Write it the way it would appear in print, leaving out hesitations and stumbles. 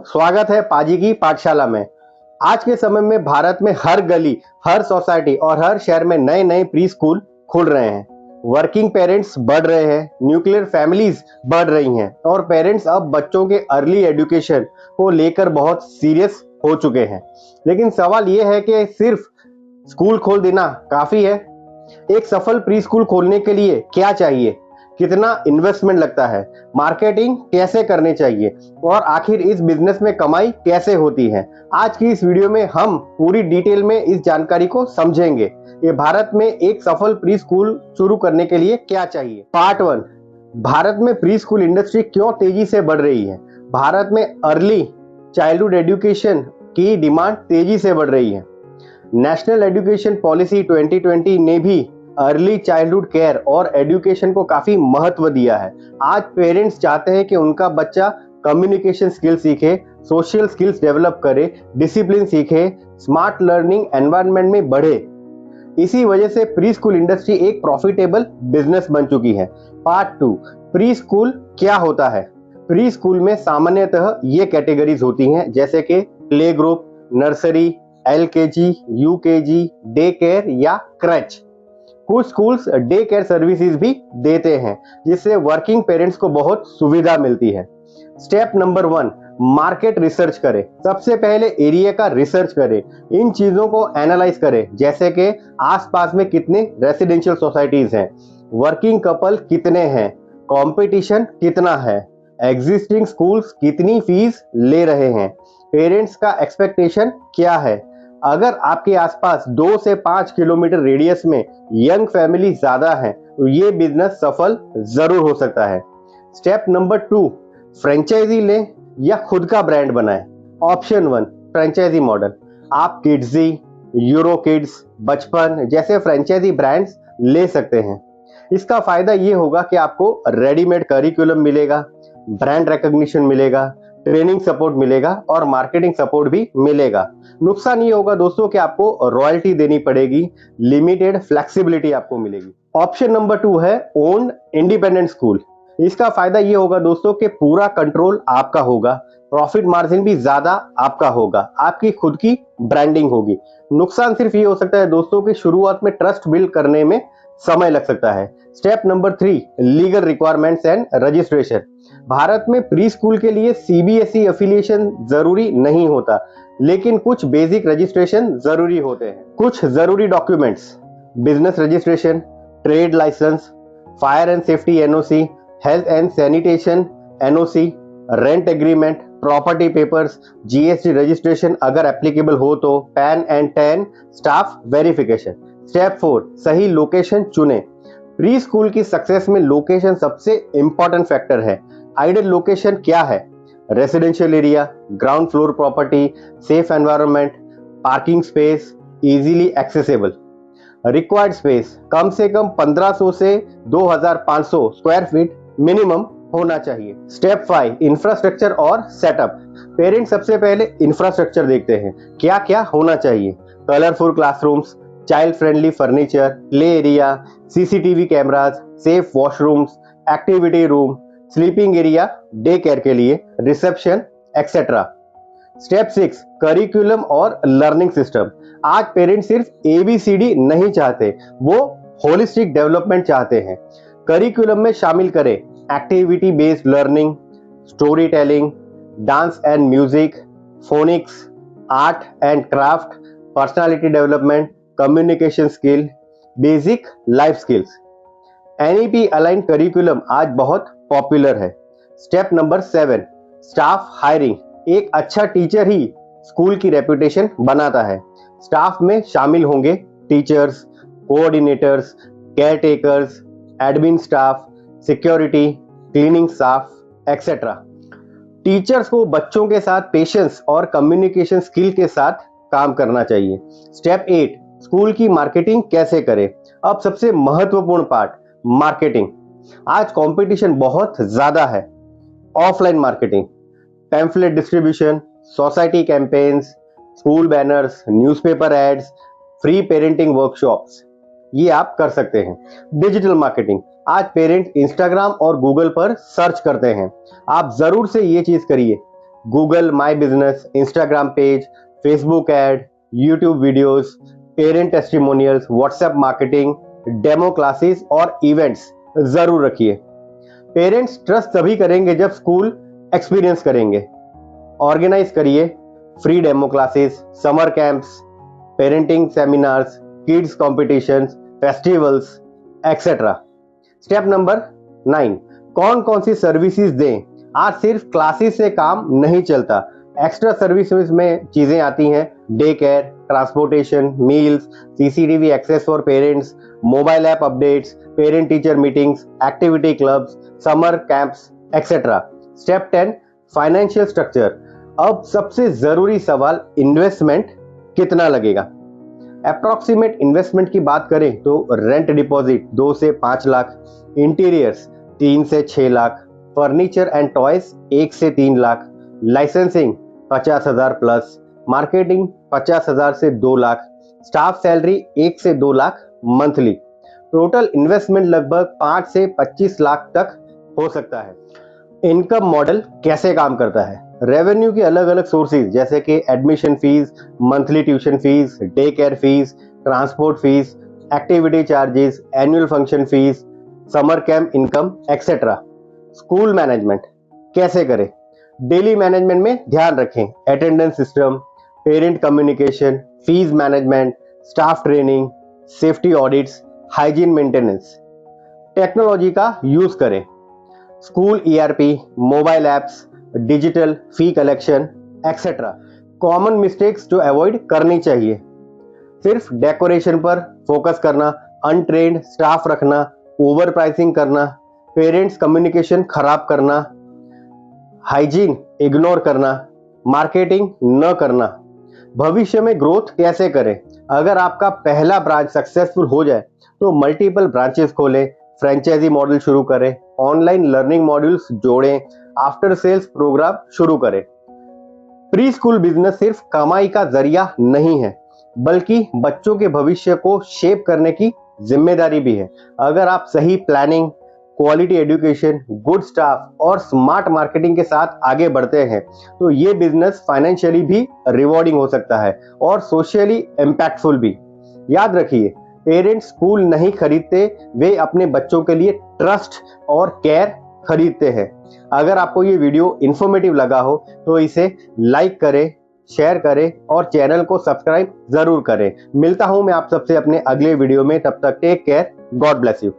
स्वागत है पाजी की पाठशाला में। आज के समय में भारत में हर गली, हर सोसाइटी और हर शहर में नए नए प्री स्कूल खुल रहे हैं। वर्किंग पेरेंट्स बढ़ रहे हैं, न्यूक्लियर फैमिलीज बढ़ रही हैं और पेरेंट्स अब बच्चों के अर्ली एजुकेशन को लेकर बहुत सीरियस हो चुके हैं। लेकिन सवाल ये है कि सिर्फ स्कूल खोल देना काफी है? एक सफल प्री स्कूल खोलने के लिए क्या चाहिए, कितना इन्वेस्टमेंट लगता है, मार्केटिंग कैसे करनी चाहिए और आखिर इस बिजनेस में कमाई कैसे होती है? आज की इस वीडियो में हम पूरी डिटेल में इस जानकारी को समझेंगे। ये भारत में एक सफल प्री स्कूल शुरू करने के लिए क्या चाहिए। पार्ट 1, भारत में प्री स्कूल इंडस्ट्री क्यों तेजी से बढ़ रही है। भारत में अर्ली चाइल्डहुड एजुकेशन की डिमांड तेजी से बढ़ रही है। नेशनल एजुकेशन पॉलिसी 2020 ने भी अर्ली चाइल्डहुड केयर और एजुकेशन को काफी महत्व दिया है। आज पेरेंट्स चाहते हैं कि उनका बच्चा कम्युनिकेशन स्किल सीखे, सोशल स्किल्स डेवलप करे, डिसिप्लिन सीखे, स्मार्ट लर्निंग एनवायरनमेंट में बढ़े। इसी वजह से प्री स्कूल इंडस्ट्री एक प्रॉफिटेबल बिजनेस बन चुकी है। पार्ट 2, प्री स्कूल क्या होता है। प्री स्कूल में सामान्यतः ये कैटेगरीज होती हैं, जैसे कि play group, nursery, LKG, UKG, day care या क्रच। कुछ स्कूल्स डे केयर सर्विसेज भी देते हैं, जिससे वर्किंग पेरेंट्स को बहुत सुविधा मिलती है। स्टेप नंबर 1, मार्केट रिसर्च करें। सबसे पहले एरिया का रिसर्च करें, इन चीजों को एनालाइज करें, जैसे कि आसपास में कितने रेसिडेंशियल सोसाइटीज हैं, वर्किंग कपल कितने हैं, कंपटीशन कितना है, एग्जिस्टिंग स्कूल्स कितनी फीस ले रहे हैं, पेरेंट्स का एक्सपेक्टेशन क्या है। अगर आपके आसपास 2 से 5 किलोमीटर रेडियस में यंग फैमिली ज्यादा है तो ये बिजनेस सफल जरूर हो सकता है। स्टेप नंबर 2, फ्रेंचाइजी लें या खुद का ब्रांड बनाएं। Option 1, franchisee model. आप किड्जी, यूरो किड्स, बचपन जैसे फ्रेंचाइजी ब्रांड्स ले सकते हैं। इसका फायदा ये होगा कि आपको रेडीमेड करिकुलम मिलेगा, ब्रांड रिकॉग्निशन मिलेगा, ट्रेनिंग सपोर्ट मिलेगा और मार्केटिंग सपोर्ट भी मिलेगा। नुकसान ये होगा दोस्तों कि आपको रॉयल्टी देनी पड़ेगी, लिमिटेड फ्लेक्सिबिलिटी आपको मिलेगी। ऑप्शन नंबर 2 है ओन इंडिपेंडेंट स्कूल। इसका फायदा ये होगा दोस्तों कि पूरा कंट्रोल आपका होगा, प्रॉफिट मार्जिन भी ज्यादा आपका होगा, आपकी खुद की ब्रांडिंग होगी। नुकसान सिर्फ ये हो सकता है दोस्तों कि शुरुआत में ट्रस्ट बिल्ड करने में समय लग सकता है। Step number 3, legal requirements and registration. Bharat में प्री स्कूल के लिए CBSE एफिलिएशन जरूरी नहीं होता, लेकिन कुछ बेसिक रजिस्ट्रेशन जरूरी होते हैं। कुछ जरूरी documents: business registration, trade licence, fire and safety NOC, health and sanitation NOC, rent agreement, property papers, GST registration अगर एप्लीकेबल हो तो, PAN and TAN, staff verification. Step 4, सही लोकेशन चुने। प्री स्कूल की सक्सेस में लोकेशन सबसे important factor है। Ideal location क्या है? Residential area, ground floor property, safe environment, parking space, easily accessible. Required space कम से कम 1500 से 2500 स्क्वायर फीट मिनिमम होना चाहिए। स्टेप 5, इंफ्रास्ट्रक्चर और सेटअप। पेरेंट्स सबसे पहले इंफ्रास्ट्रक्चर देखते हैं, क्या क्या होना चाहिए। Colourful classrooms, child friendly furniture, play area, CCTV cameras, safe washrooms, activity room, sleeping area day care के लिए, रिसेप्शन एक्सेट्रा। स्टेप 6, करिकुलम और लर्निंग सिस्टम। आज पेरेंट्स सिर्फ ABCD नहीं चाहते, वो होलिस्टिक डेवलपमेंट चाहते हैं। करिकुलम में शामिल करें activity based learning, story telling, dance and music, phoenix, art and craft, personality development, communication skill, basic life skills. NEP align curriculum आज बहुत पॉपुलर है। Step number 7, staff hiring. एक अच्छा टीचर ही स्कूल की रेपुटेशन बनाता है। स्टाफ में शामिल होंगे teachers, coordinators, care takers, admin staff, security, cleaning staff etcetera. Teachers को बच्चों के साथ पेशेंस और कम्युनिकेशन स्किल के साथ काम करना चाहिए। स्टेप 8, स्कूल की मार्केटिंग कैसे करें। अब सबसे महत्वपूर्ण पार्ट, मार्केटिंग। आज कंपटीशन बहुत ज्यादा है। Offline marketing, pamphlet distribution, society campaigns, school banners, newspaper ads, free parenting workshops, ये आप कर सकते हैं। डिजिटल मार्केटिंग, आज पेरेंट्स इंस्टाग्राम और गूगल पर सर्च करते हैं, आप जरूर से ये चीज करिए। Google my business, Instagram page, Facebook ad, YouTube videos, parent testimonials, WhatsApp marketing, demo classes और इवेंट्स जरूर रखिए। पेरेंट्स ट्रस्ट तभी करेंगे जब स्कूल एक्सपीरियंस करेंगे। ऑर्गेनाइज करिए free demo classes, summer camps, parenting seminars, kids competitions, festivals etcetera. Step number 9, कौन कौन सी सर्विसेज दें। आज सिर्फ क्लासेस से काम नहीं चलता, एक्स्ट्रा सर्विसेज में चीजें आती हैं, day care, transportation, meals, CCTV access for parents, mobile app updates, parent teacher meetings, activity clubs, summer camps etcetera. Step 10, financial structure. अब सबसे जरूरी सवाल, इन्वेस्टमेंट कितना लगेगा। अप्रॉक्सीमेट इन्वेस्टमेंट की बात करें तो रेंट डिपॉजिट 2 से 5 लाख, इंटीरियर्स 3 से 6 लाख, फर्नीचर एंड टॉयज 1 से 3 लाख, लाइसेंसिंग 50,000 प्लस, मार्केटिंग 50,000 से 2 लाख, स्टाफ सैलरी 1 से 2 लाख मंथली। टोटल इन्वेस्टमेंट लगभग 5 से 25 लाख तक हो सकता है। इनकम मॉडल कैसे काम करता है। रेवेन्यू के अलग अलग सोर्सेज जैसे कि admission fees, monthly tuition fees, day care fees, transport fees, activity charges, annual function fees, summer camp income etcetera. School management कैसे करें। डेली मैनेजमेंट में ध्यान रखें, attendance system, parent communication, fees management, staff training, safety audits, hygiene maintenance. Technology का use करें, school ERP, mobile apps, digital फी collection etcetera. Common mistakes जो avoid करनी चाहिए, सिर्फ डेकोरेशन पर फोकस करना, अनट्रेन्ड स्टाफ रखना, ओवर प्राइसिंग करना, पेरेंट्स कम्युनिकेशन खराब करना, हाइजीन इग्नोर करना, मार्केटिंग न करना। भविष्य में ग्रोथ कैसे करें। अगर आपका पहला ब्रांच सक्सेसफुल हो जाए तो मल्टीपल ब्रांचेस खोलें, फ्रेंचाइजी मॉडल शुरू करें, ऑनलाइन लर्निंग मॉड्यूल्स जोड़ें, आफ्टर सेल्स प्रोग्राम शुरू करें। प्री स्कूल बिजनेस सिर्फ कमाई का जरिया नहीं है, बल्कि बच्चों के भविष्य को शेप करने की जिम्मेदारी भी है। अगर आप सही planning, quality education, good staff और स्मार्ट मार्केटिंग के साथ आगे बढ़ते हैं तो ये बिजनेस फाइनेंशियली भी रिवॉर्डिंग हो सकता है और सोशली इम्पैक्टफुल भी। याद रखिए, पेरेंट्स स्कूल नहीं खरीदते, वे अपने बच्चों के लिए ट्रस्ट और केयर खरीदते हैं। अगर आपको ये वीडियो इंफॉर्मेटिव लगा हो तो इसे लाइक करें, शेयर करें और चैनल को सब्सक्राइब जरूर करें। मिलता हूं मैं आप सबसे अपने अगले वीडियो में, तब तक take care, God bless you.